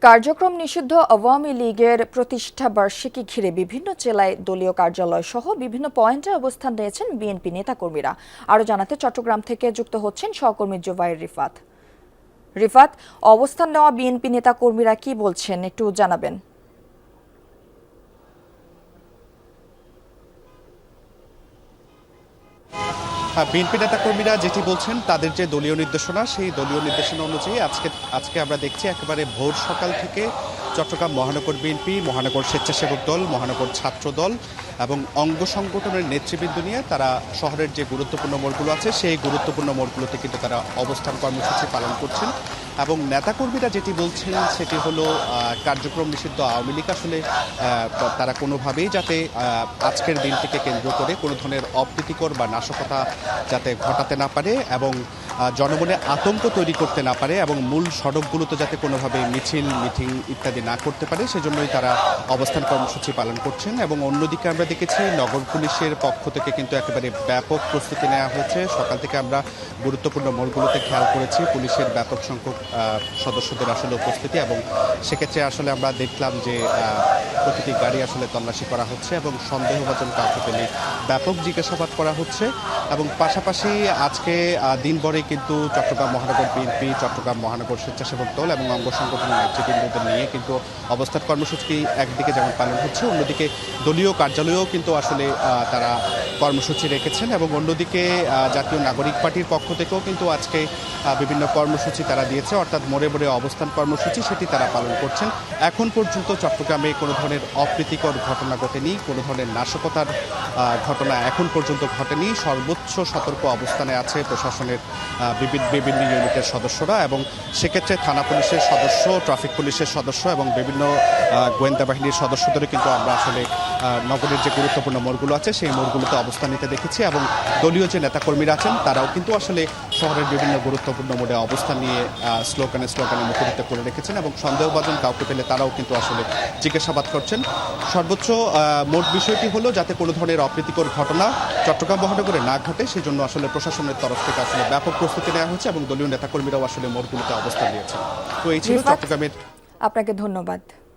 কার্যক্রম নিষিদ্ধ আওয়ামী লীগের প্রতিষ্ঠা বার্ষিকী ঘিরে বিভিন্ন জেলায় দলীয় কার্যালয় সহ বিভিন্ন পয়েন্টে অবস্থান নিয়েছেন বিএনপি নেতাকর্মীরা। আরও জানাতে চট্টগ্রাম থেকে যুক্ত হচ্ছেন সহকর্মী জুবাইর রিফাত। রিফাত, অবস্থান নেওয়া বিএনপি নেতাকর্মীরা কি বলছেন একটু জানাবেন। বিএনপি নেতাকর্মীরা যেটি বলছেন তাদের যে দলীয় নির্দেশনা, সেই দলীয় নির্দেশনা অনুযায়ী আজকে আমরা দেখছি একেবারে ভোর সকাল থেকে চট্টগ্রাম মহানগর বিএনপি, মহানগর স্বেচ্ছাসেবক দল, মহানগর ছাত্র দল এবং অঙ্গ সংগঠনের নেতৃবৃন্দ নিয়ে তারা শহরের যে গুরুত্বপূর্ণ মোড়গুলো আছে সেই গুরুত্বপূর্ণ মোড়গুলোতে কিন্তু তারা অবস্থান কর্মসূচি পালন করছেন। এবং নেতাকর্মীরা যেটি বলছেন সেটি হলো কার্যক্রম নিষিদ্ধ আওয়ামী লীগ আসলে তারা কোনোভাবেই যাতে আজকের দিনটিকে কেন্দ্র করে কোনো ধরনের অপ্রীতিকর বা নাশকতা যাতে ঘটাতে না পারে এবং জনমনে আতঙ্ক তৈরি করতে না পারে এবং মূল সড়কগুলোতে যাতে কোনোভাবে মিটিং ইত্যাদি না করতে পারে, সেজন্যই তারা অবস্থান কর্মসূচি পালন করছেন। এবং অন্যদিকে আমরা দেখেছি নগর পুলিশের পক্ষ থেকে কিন্তু একেবারে ব্যাপক প্রস্তুতি নেওয়া হয়েছে। সকাল থেকে আমরা গুরুত্বপূর্ণ মোড়গুলোতে খেয়াল করেছি পুলিশের ব্যাপক সংখ্যক সদস্যদের আসলে উপস্থিতি, এবং সেক্ষেত্রে আসলে আমরা দেখলাম যে প্রতিটি গাড়ি আসলে তল্লাশি করা হচ্ছে এবং সন্দেহভাজন কাউকে পেলে ব্যাপক জিজ্ঞাসাবাদ করা হচ্ছে। এবং পাশাপাশি আজকে দিনভরে কিন্তু চট্টগ্রাম মহানগর বিএনপি, চট্টগ্রাম মহানগর স্বেচ্ছাসেবক দল এবং অঙ্গ সংগঠনের নেতৃবৃন্দদের নিয়ে কিন্তু অবস্থান কর্মসূচি একদিকে যেমন পালন হচ্ছে, অন্যদিকে দলীয় কার্যালয়েও কিন্তু আসলে তারা কর্মসূচি রেখেছেন। এবং অন্যদিকে জাতীয় নাগরিক পার্টির পক্ষ থেকেও কিন্তু আজকে বিভিন্ন কর্মসূচি তারা দিয়েছে, অর্থাৎ মোড়ে মোড়ে অবস্থান কর্মসূচি সেটি তারা পালন করছেন। এখন পর্যন্ত চট্টগ্রামে কোনো ধরনের অপ্রীতিকর ঘটনা ঘটেনি, কোনো ধরনের নাশকতার ঘটনা এখন পর্যন্ত ঘটেনি। সর্বোচ্চ সতর্ক অবস্থানে আছে প্রশাসনের বিভিন্ন ইউনিটের সদস্যরা, এবং সেক্ষেত্রে থানা পুলিশের সদস্য, ট্রাফিক পুলিশের সদস্য এবং বিভিন্ন গোয়েন্দা বাহিনীর সদস্যদেরও কিন্তু আমরা আসলে নগরের যে গুরুত্বপূর্ণ মোড়গুলো আছে সেই মোড়গুলোতে অবস্থান নিতে দেখেছি। এবং দলীয় যে নেতাকর্মীরা আছেন তারাও কিন্তু আসলে শহরের বিভিন্ন গুরুত্বপূর্ণ মোড়ে অবস্থান নিয়ে স্লোগানে মুখরিত করে রেখেছেন এবং সন্দেহভাজন কাউকে পেলে তারাও কিন্তু আসলে জিজ্ঞাসাবাদ করছেন। সর্বোচ্চ মোট বিষয়টি হলো যাতে কোনো ধরনের অপ্রীতিকর ঘটনা চট্টগ্রাম মহানগরে না ঘটে, সেজন্য আসলে প্রশাসনের তরফ থেকে আসলে ব্যাপক প্রস্তুতি নেওয়া হচ্ছে এবং দলীয় নেতাকর্মীরাও আসলে মোড়গুলোতে অবস্থান নিয়েছেন। তো এই ছিল চট্টগ্রামের। আপনাকে ধন্যবাদ।